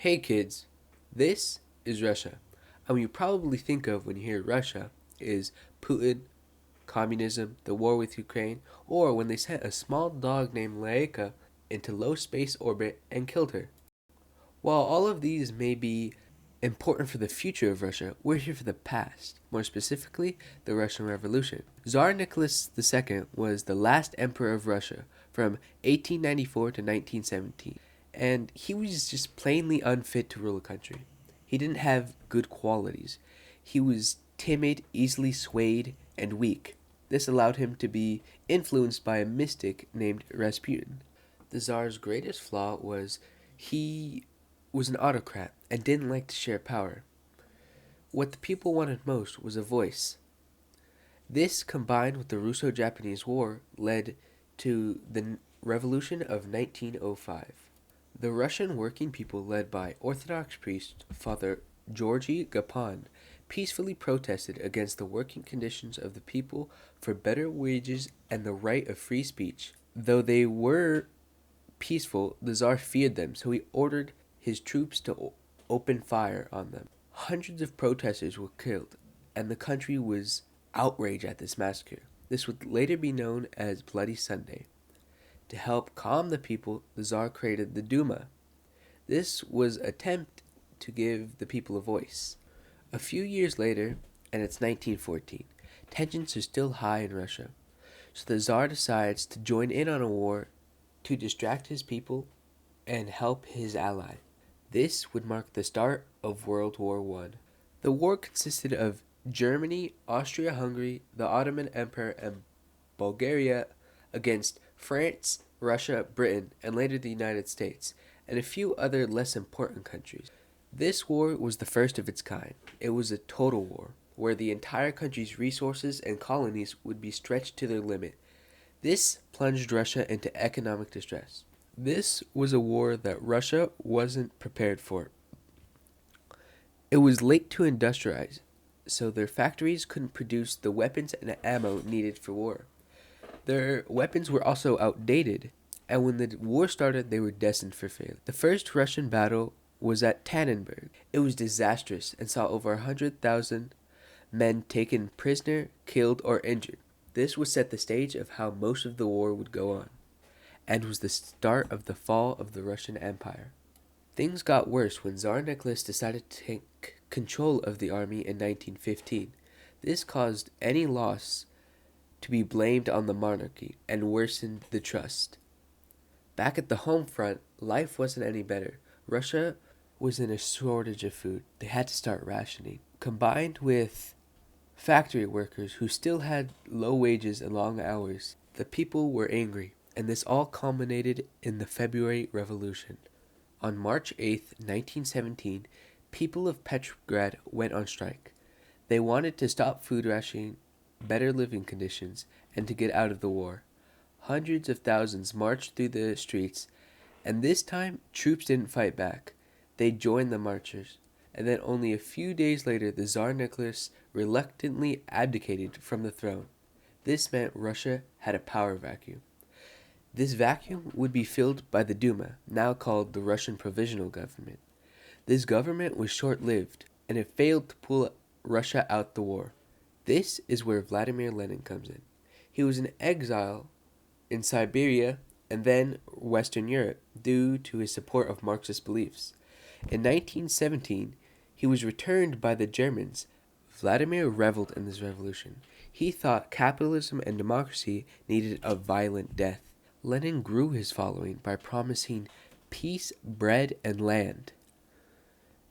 Hey kids, this is Russia. And what you probably think of when you hear Russia is Putin, communism, the war with Ukraine, or when they sent a small dog named Laika into low space orbit and killed her. While all of these may be important for the future of Russia, we're here for the past, more specifically, the Russian Revolution. Tsar Nicholas II was the last emperor of Russia from 1894 to 1917, and he was just plainly unfit to rule a country. He didn't have good qualities. He was timid, easily swayed, and weak. This allowed him to be influenced by a mystic named Rasputin. The Tsar's greatest flaw was he was an autocrat and didn't like to share power. What the people wanted most was a voice. This, combined with the Russo Japanese War, led to the Revolution of 1905. The Russian working people, led by Orthodox priest Father Georgy Gapan, peacefully protested against the working conditions of the people for better wages and the right of free speech. Though they were peaceful, the Tsar feared them, so he ordered his troops to open fire on them. Hundreds of protesters were killed, and the country was outraged at this massacre. This would later be known as Bloody Sunday. To help calm the people, the Tsar created the Duma. This was an attempt to give the people a voice. A few years later, and it's 1914, tensions are still high in Russia. So the Tsar decides to join in on a war to distract his people and help his ally. This would mark the start of World War I. The war consisted of Germany, Austria-Hungary, the Ottoman Empire, and Bulgaria against France, Russia, Britain, and later the United States, and a few other less important countries. This war was the first of its kind. It was a total war, where the entire country's resources and colonies would be stretched to their limit. This plunged Russia into economic distress. This was a war that Russia wasn't prepared for. It was late to industrialize, so their factories couldn't produce the weapons and ammo needed for war. Their weapons were also outdated, and when the war started, they were destined for failure. The first Russian battle was at Tannenberg. It was disastrous and saw over 100,000 men taken prisoner, killed, or injured. This would set the stage of how most of the war would go on, and was the start of the fall of the Russian Empire. Things got worse when Tsar Nicholas decided to take control of the army in 1915. This caused any loss to be blamed on the monarchy and worsened the trust. Back at the home front, life wasn't any better. Russia was in a shortage of food. They had to start rationing. Combined with factory workers who still had low wages and long hours, the people were angry, and this all culminated in the February Revolution. On March 8, 1917, people of Petrograd went on strike. They wanted to stop food rationing, better living conditions, and to get out of the war. Hundreds of thousands marched through the streets, and this time troops didn't fight back. They joined the marchers, and then only a few days later the Tsar Nicholas reluctantly abdicated from the throne. This meant Russia had a power vacuum. This vacuum would be filled by the Duma, now called the Russian Provisional Government. This government was short-lived, and it failed to pull Russia out the war. This is where Vladimir Lenin comes in. He was in exile in Siberia and then Western Europe due to his support of Marxist beliefs. In 1917, he was returned by the Germans. Vladimir reveled in this revolution. He thought capitalism and democracy needed a violent death. Lenin grew his following by promising peace, bread, and land.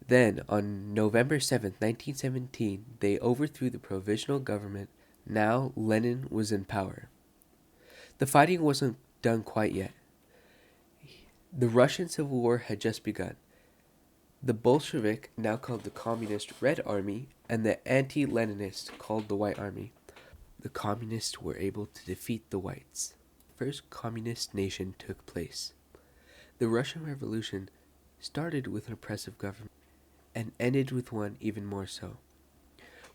Then, on November 7, 1917, they overthrew the provisional government. Now, Lenin was in power. The fighting wasn't done quite yet. The Russian Civil War had just begun. The Bolshevik, now called the Communist Red Army, and the anti-Leninists, called the White Army. The Communists were able to defeat the Whites. The first communist nation took place. The Russian Revolution started with an oppressive government and ended with one even more so,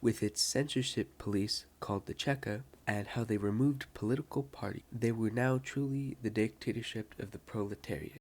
with its censorship police called the Cheka, and how they removed political parties. They were now truly the dictatorship of the proletariat.